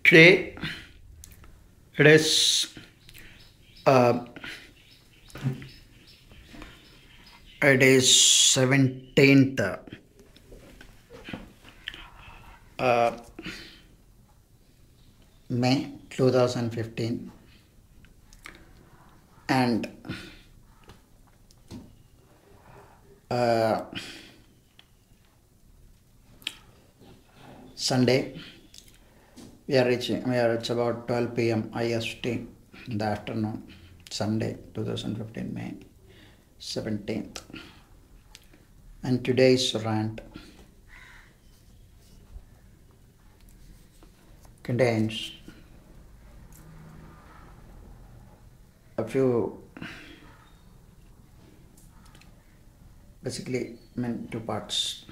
Today it is uh, it is 17th uh, May 2015, and uh, Sunday. It's about 12 p.m. IST in the afternoon. Sunday 2015 May 17th, and today's rant contains a few, basically, two parts.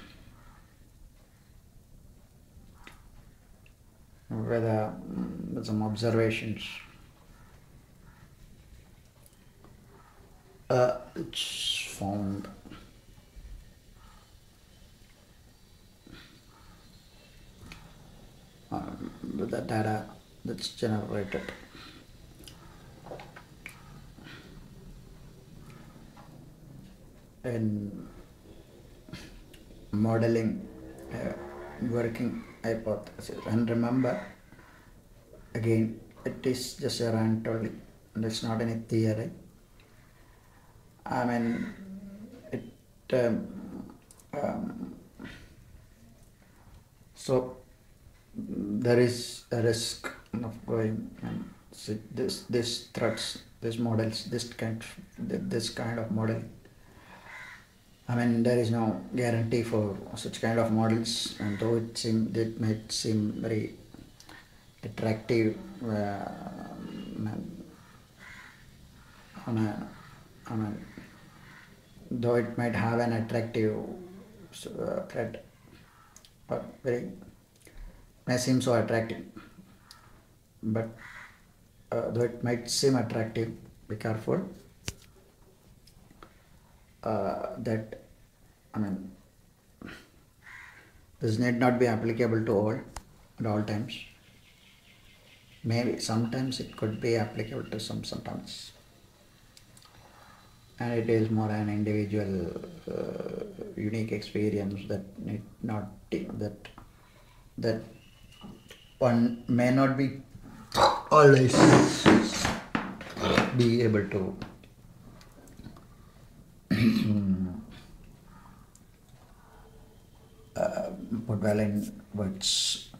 With some observations. It's found with the data that's generated. In modeling working hypothesis, and remember, again, it is just a rant only, and it's not any theory. So there is a risk of going and see this threats, these models, this kind of model. There is no guarantee for such kind of models, and though it might seem very attractive though it might have an attractive threat, or very may seem so attractive, but though it might seem attractive, be careful that this need not be applicable to all at all times. Maybe sometimes it could be applicable to sometimes, and it is more an individual unique experience that need not that one may not be always be able to put well in words.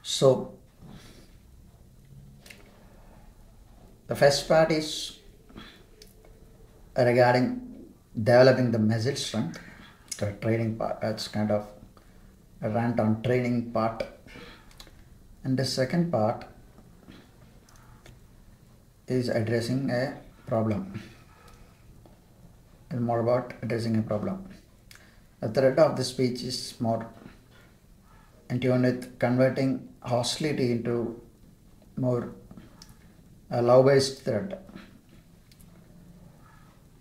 So the first part is regarding developing the muscle strength, the training part. That's kind of a rant on training part. And the second part is addressing a problem. And more about addressing a problem. The thread of the speech is more in tune with converting hostility into more a love-based thread.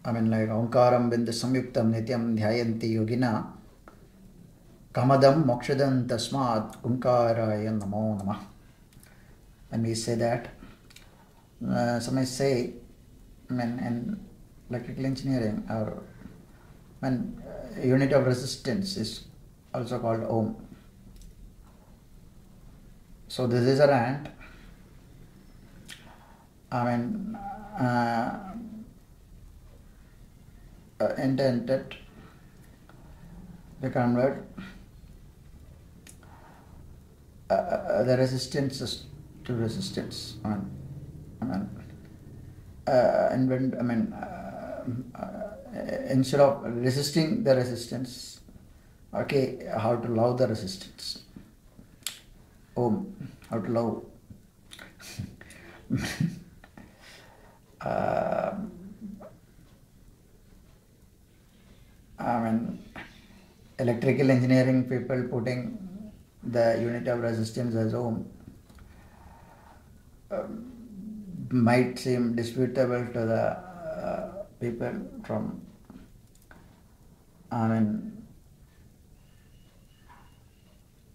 Like Omkaram Bindu Samyuktam Nityam Dhyayanti Yogina Kamadam Mokshadan Tasmat Omkaraya Namo Namah. When we say that, some may say, in electrical engineering, or when unit of resistance is also called ohm. So this is a rant. Intended to convert the resistances to resistance. Instead of resisting the resistance, okay, how to love the resistance. How to love. Electrical engineering people putting the unit of resistance as ohm might seem disputable to the people from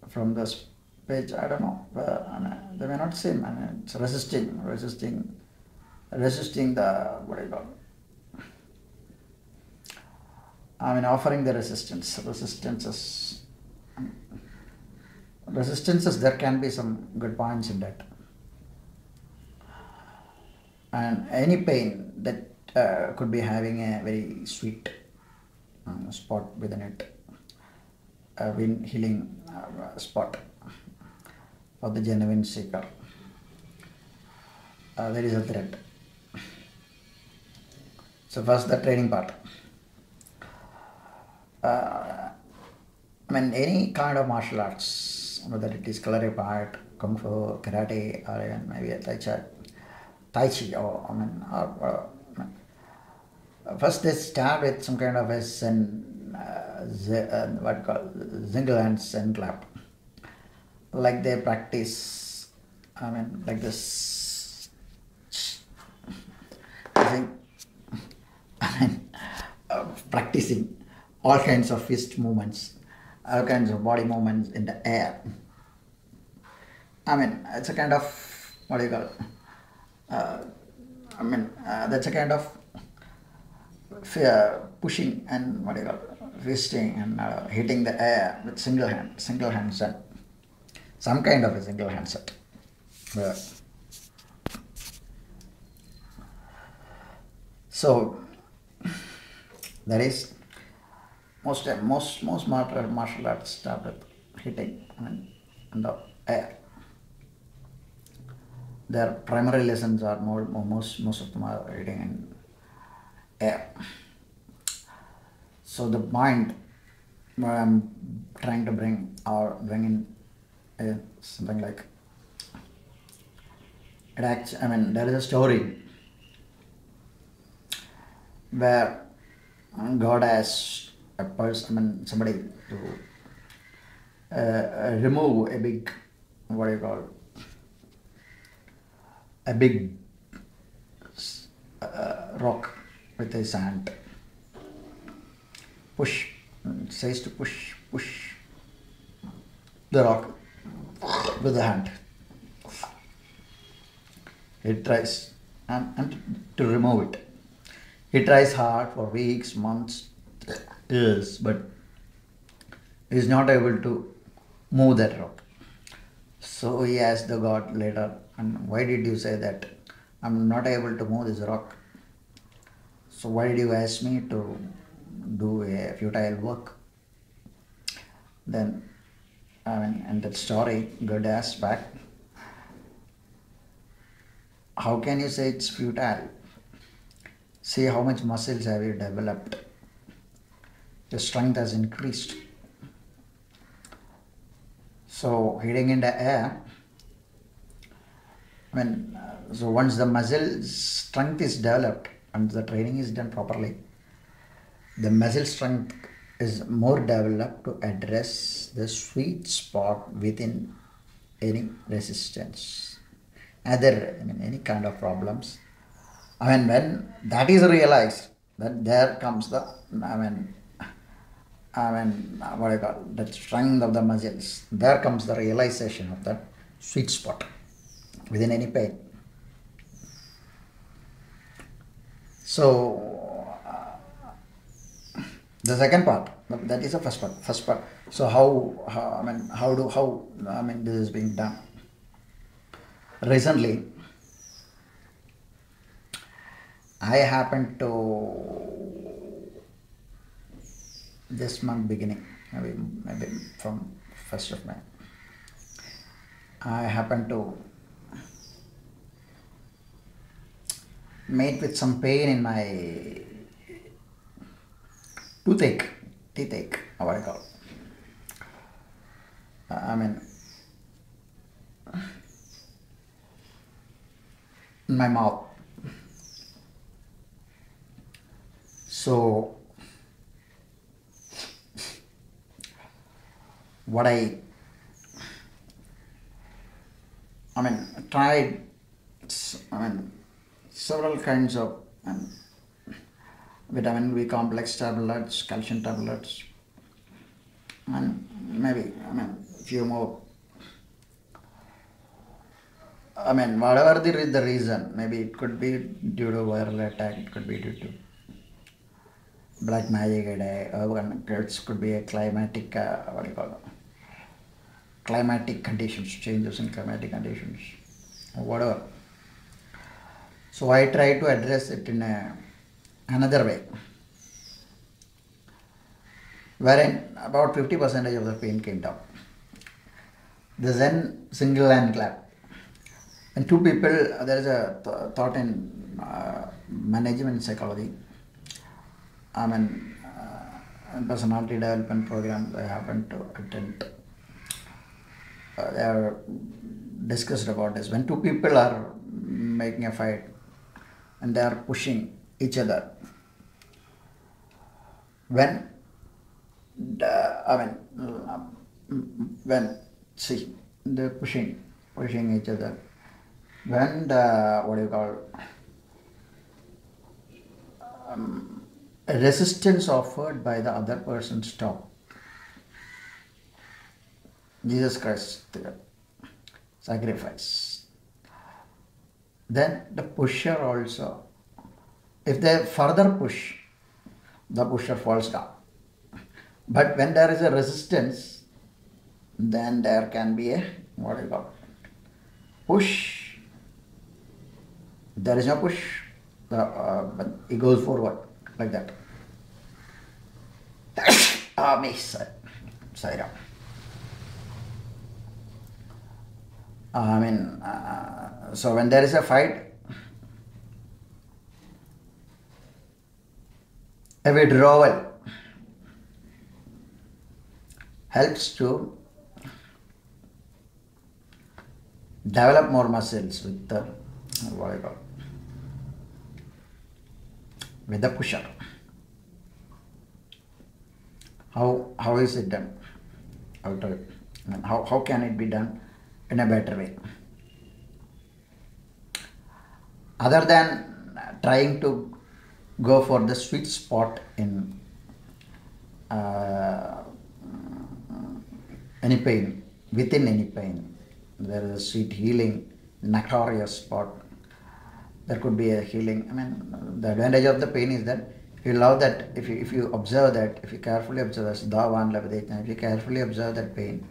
from this page, I don't know, they may not seem, and it's resisting the, what do you call, offering the resistances, there can be some good points in that. And any pain that could be having a very sweet spot within it, a healing spot for the genuine seeker. There is a thread. So first, the training part. Any kind of martial arts, whether it is kalari part, kung fu, karate, or even maybe a tai chi, or first they start with some kind of a single hand Zen clap, like they practice. Like this. Practicing all kinds of fist movements, all kinds of body movements in the air. It's a kind of, what do you call it? That's a kind of pushing and, what do you call it, fisting and hitting the air with single hand set. Some kind of a single hand set. So that is most martial arts start with hitting in the air. Their primary lessons are most of them are hitting in air. So the mind, where I'm trying to bring in something like it acts. There is a story where God asked a person, somebody to remove a big, what do you call, a big rock with his hand. It says to push the rock with the hand. He tries and to remove it. He tries hard for weeks, months, years, but he is not able to move that rock. So he asked the God later, and why did you say that? I'm not able to move this rock. So why did you ask me to do a futile work? Then, in that story, God asked back, how can you say it's futile? See how much muscles have you developed. Your strength has increased. So hitting in the air, so once the muscle strength is developed and the training is done properly, the muscle strength is more developed to address the sweet spot within any resistance, any kind of problems. When that is realized, then there comes the, what do you call, the strength of the muscles. There comes the realization of that sweet spot within any pain. So the second part, that is the first part. So how this is being done. Recently, I happened to, this month beginning, maybe from 1st of May, I happened to meet with some pain in my teeth ache, what I call. In my mouth. So what I tried, several kinds of vitamin B complex tablets, calcium tablets, and maybe few more. I mean, whatever the reason, maybe it could be due to viral attack, it could be due to black magic, it could be a climatic, what do you call it? Climatic conditions, changes in climatic conditions, or whatever. So I try to address it in another way, wherein about 50% of the pain came down. The Zen single hand clap. And two people, there is a thought in management psychology. I mean, personality development programs I happen to attend. They are discussed about this. When two people are making a fight and they are pushing each other, when they're pushing each other, when the resistance offered by the other person stop, Jesus Christ sacrifice, then the pusher also, if they further push, the pusher falls down. But when there is a resistance, then there can be a push. If there is no push, it goes forward like that. Sorry. I mean, so when there is a fight, a withdrawal helps to develop more muscles with the with the pusher. How is it done? How can it be done in a better way? Other than trying to go for the sweet spot in any pain, within any pain, there is a sweet healing, nectarious spot. There could be a healing. I mean, the advantage of the pain is that if you allow that, if you observe that, if you carefully observe if you carefully observe that pain,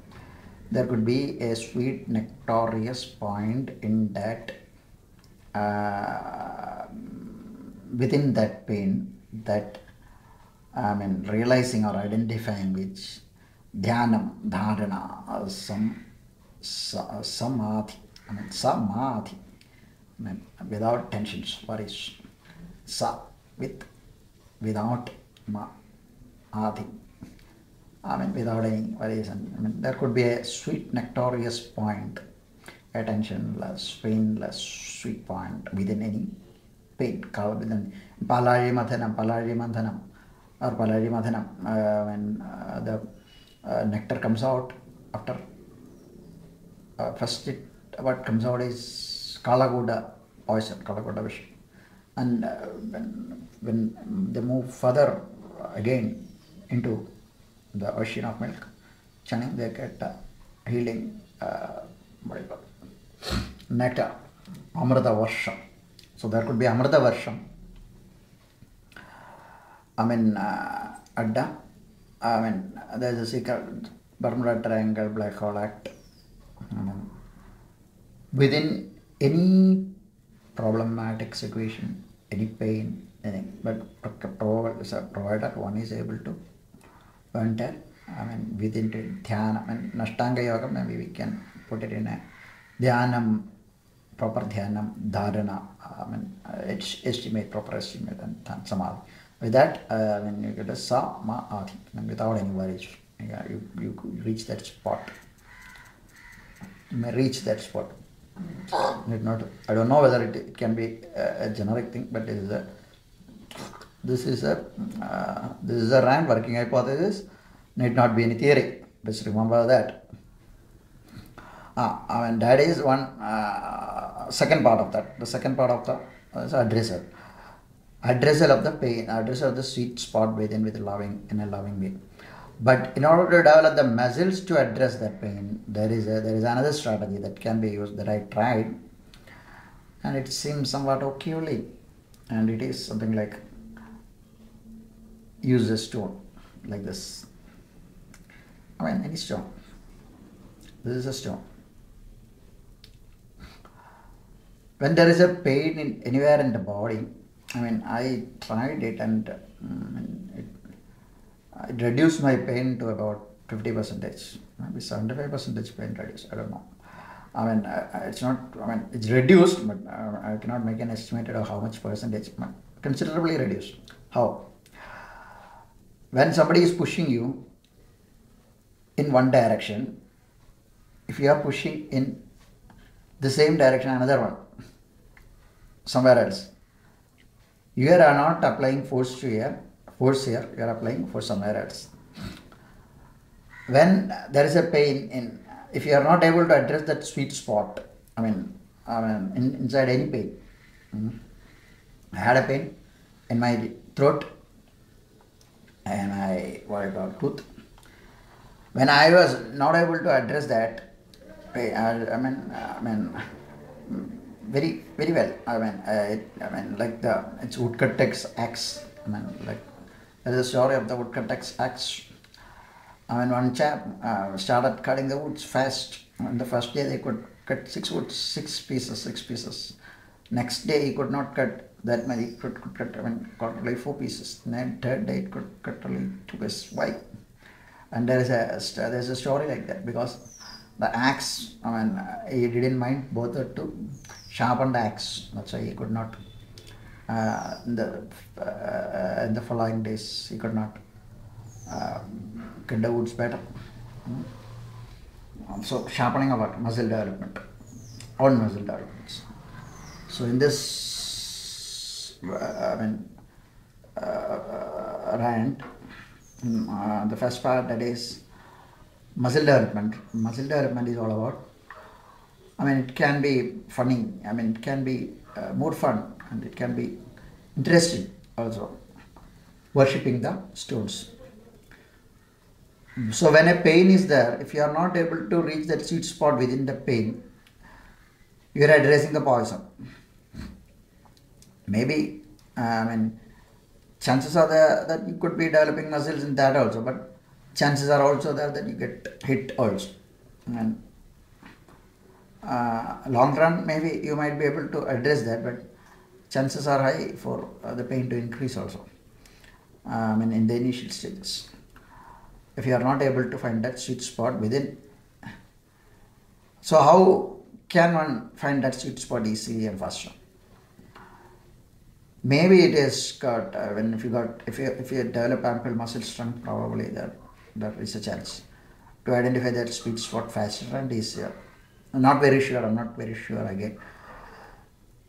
there could be a sweet nectarious point in that, within that pain, that realizing or identifying which dhyanam, dharana, samadhi, samadhi, without tensions, worries, without adi, without any worries. There could be a sweet nectarious point, attentionless, painless, sweet point within any pain. Within palari madhanam, or palari madhanam, when the nectar comes out, after first what comes out is kalaguda poison, kalaguda vish. And when they move further again into the ocean of milk, churning, they get healing, nectar, amrita varsham. So there could be amrita varsham. Adda. There's a secret Bermuda Triangle black hole act. Within any problematic situation, any pain, anything, but provided one is able to enter, within dhyana, Nashtanga Yoga, maybe we can put it in a dhyanam, proper dhyanam, dharana, proper estimate, and samadhi. With that, you get a samadhi, without any worries. You reach that spot. You may reach that spot. I don't know whether it can be a generic thing, but this is a Rant working hypothesis. Need not be any theory. Just remember that. That is one second part of that. The second part of the is addressal. Addressal of the pain, addressal of the sweet spot within in a loving way. But in order to develop the muscles to address that pain, there is another strategy that can be used that I tried, and it seems somewhat okay only. And it is something like use a stone like this. I mean, any stone. This is a stone. When there is a pain anywhere in the body, I mean, I tried it and it reduced my pain to about 50%, maybe 75% pain reduced. I don't know. I mean, it's not. I mean, it's reduced, but I cannot make an estimate of how much percentage. Considerably reduced. How? When somebody is pushing you in one direction, if you are pushing in the same direction, another one, somewhere else, you are not applying force here, you are applying force somewhere else. When there is a pain if you are not able to address that sweet spot, inside any pain, I had a pain in my throat and my tooth. When I was not able to address that, very very well. It's woodcut axe. There is a story of the woodcut axe. One chap started cutting the woods fast. On the first day, they could cut 6 pieces. Next day, he could not cut that many. He could cut only 4 pieces. Then third day, it could cut only 2 pieces. Why? And there's a story like that, because the axe, he didn't mind bothered to sharpen the axe. That's why he could not. In the following days, he could not cut the woods better. So sharpening our muscle development, own muscle developments. So in this, rant, the first part, that is muscle development. Muscle development is all about. It can be funny. It can be more fun, and it can be interesting also. Worshipping the stones. So when a pain is there, if you are not able to reach that sweet spot within the pain, you are addressing the poison. Maybe, chances are there that you could be developing muscles in that also, but chances are also there that you get hit also. Long run, maybe you might be able to address that, but chances are high for the pain to increase also. In the initial stages, if you are not able to find that sweet spot within. So how can one find that sweet spot easily and faster? Maybe it is got if you develop ample muscle strength, probably there is a chance to identify that sweet spot faster and easier. I'm not very sure again.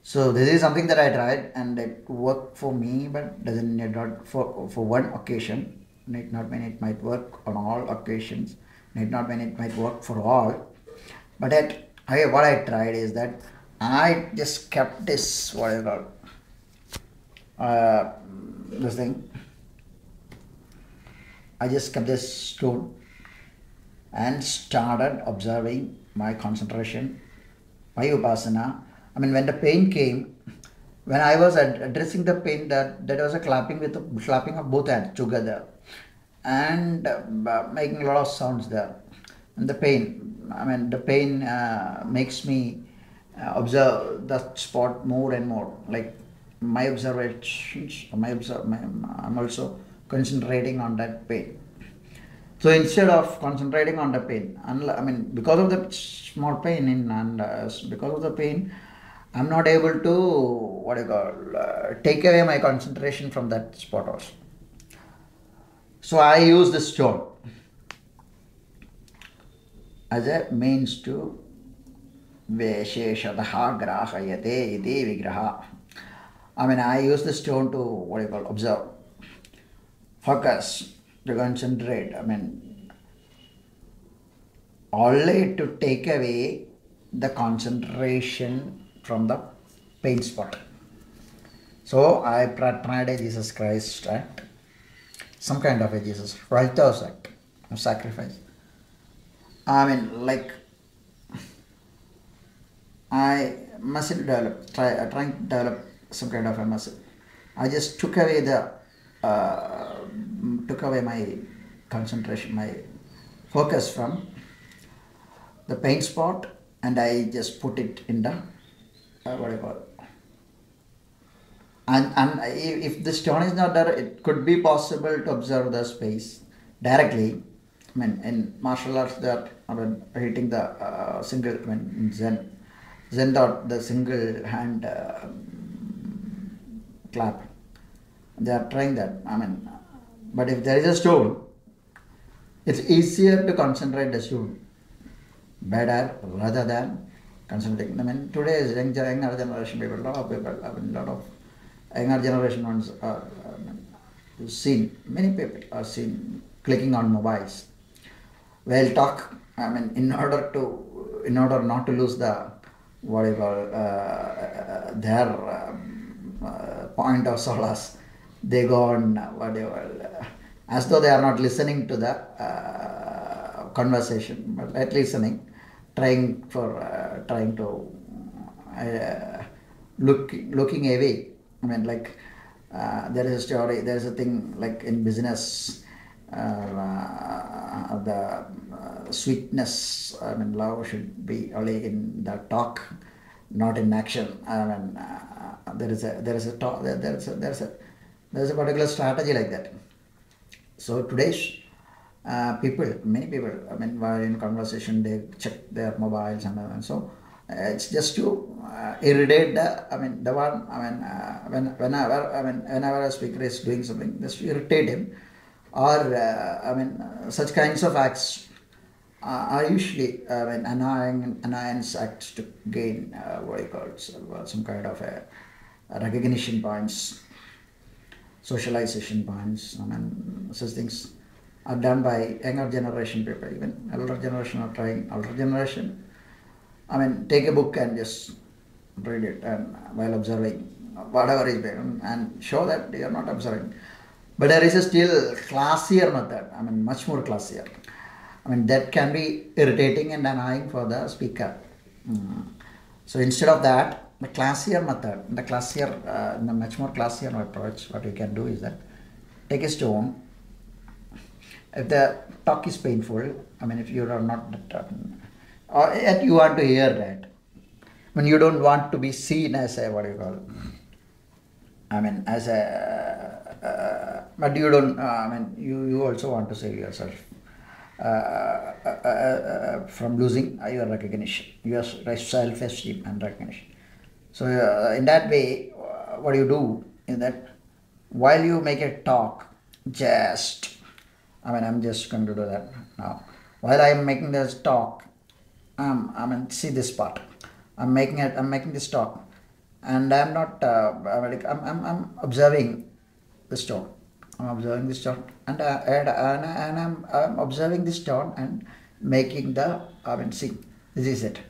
So this is something that I tried and it worked for me, but doesn't need not for one occasion. Need not mean it might work on all occasions. Need not mean it might work for all. But what I tried is that I just kept this this thing. I just kept this stone and started observing my concentration, my upasana. When the pain came, when I was addressing the pain, that was a clapping of both hands together and making a lot of sounds there. And the pain, makes me observe that spot more and more. Like my observations, I'm also concentrating on that pain. So instead of concentrating on the pain, because of the small pain because of the pain, I'm not able to take away my concentration from that spot also. So I use this stone as a means to Vesheshadaha grahayate iti vigraha. I use the stone to observe, focus, to concentrate. Only to take away the concentration from the pain spot. So I tried a Jesus Christ act, some kind of a Jesus Christ act. sacrifice. I mean, like, I muscle develop, trying to develop some kind of a muscle. I just took away my concentration, my focus from the pain spot, and I just put it in the what do you call it? And if the stone is not there, it could be possible to observe the space directly. I mean, in martial arts, that I mean, hitting the single, I mean, in Zen thought the single hand clap. They are trying that. I mean, but if there is a stone, it's easier to concentrate the stone better rather than concentrating. I mean, today's younger generation people, a lot of people, I mean, a lot of younger generation ones are seen. Many people are seen clicking on mobiles. Well, talk. I mean, in order not to lose the what you call their point of solace, they go on as though they are not listening to the conversation, but at listening, trying to looking away. I mean, like there is a story. There is a thing like in business. The sweetness, I mean, love should be only in the talk, not in action. I mean, there is a particular strategy like that. So today's many people, I mean, while in conversation, they check their mobiles and so. It's just to irritate the. I mean, the one. I mean, whenever a speaker is doing something, just to irritate him. Or I mean, such kinds of acts are usually annoyance acts to gain what you call some kind of a recognition points, socialization points. I mean, such things are done by younger generation people. Even older generation are trying. Older generation, I mean, take a book and just read it, and while observing whatever is there, and show that you are not observing. But there is a still classier method, I mean, much more classier. I mean, that can be irritating and annoying for the speaker. So instead of that, the classier method, the much more classier approach, what you can do is that take a stone. If the talk is painful, I mean, if you are not, or yet you want to hear that, when you don't want to be seen as a, what do you call, I mean, as a, but you don't, I mean, you also want to save yourself from losing your recognition, your self-esteem and recognition. So in that way, what you do is that while you make a talk, I'm just going to do that now. While I am making this talk, I mean, see this part. I'm making this talk, and I'm not. I'm observing the stone. I'm observing this stone, and I'm observing this stone and making the. I mean, see, this is it.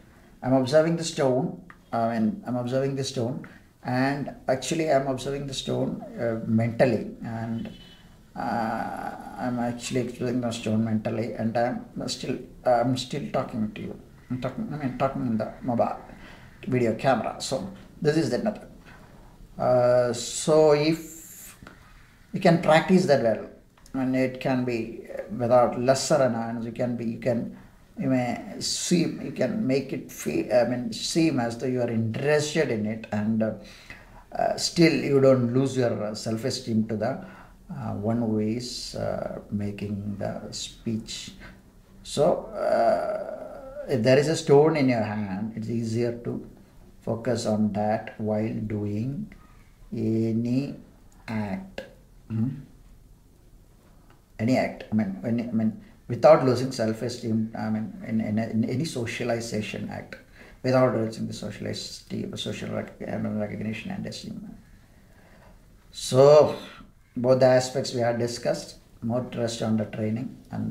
I'm observing the stone. I'm observing the stone, and actually, I'm observing the stone mentally, and I'm actually observing the stone mentally, and I'm still talking to you. I'm talking in the mobile video camera. So this is the method. So if you can practice that well, and it can be without lesser annoyance, you can make it seem as though you are interested in it, and still you don't lose your self-esteem to the one who is making the speech. So if there is a stone in your hand, it's easier to focus on that while doing any act. Any act. Without losing self-esteem. In any socialization act, without losing the social recognition and esteem. So both the aspects we have discussed. More trust on the training, and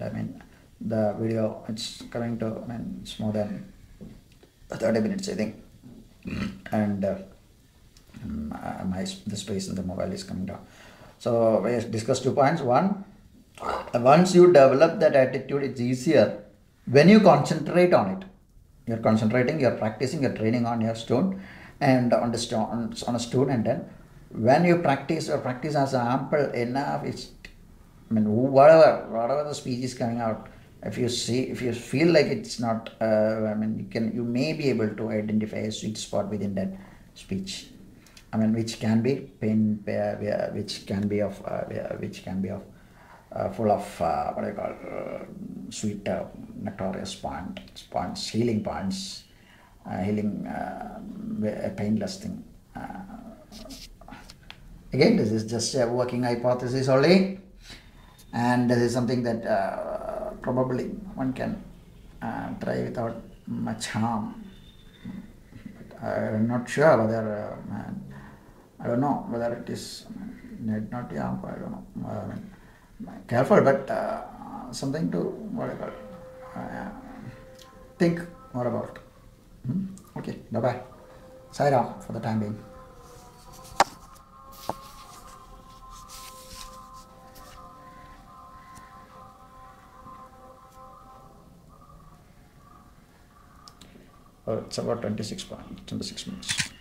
the video, it's coming to, it's more than 30 minutes, I think. And the space in the mobile is coming down. So we discussed 2 points. One, Once you develop that attitude, it's easier when you concentrate on it. You're concentrating, you're practicing, you're training on your stone and on the stone, on a stone, and then when you practice, your practice has ample enough. It's, I mean, whatever the speech is coming out, if you feel like it's not, I mean, you may be able to identify a sweet spot within that speech. I mean, which can be which can be of full of what I call sweet, nectarious points, healing points, healing, painless thing. Again, this is just a working hypothesis only, and this is something that probably one can try without much harm. But I'm not sure whether I don't know whether it is not harmful. I don't know. Careful, but something to what I call think more about. Okay, bye bye. Sign off for the time being. It's about 26 minutes.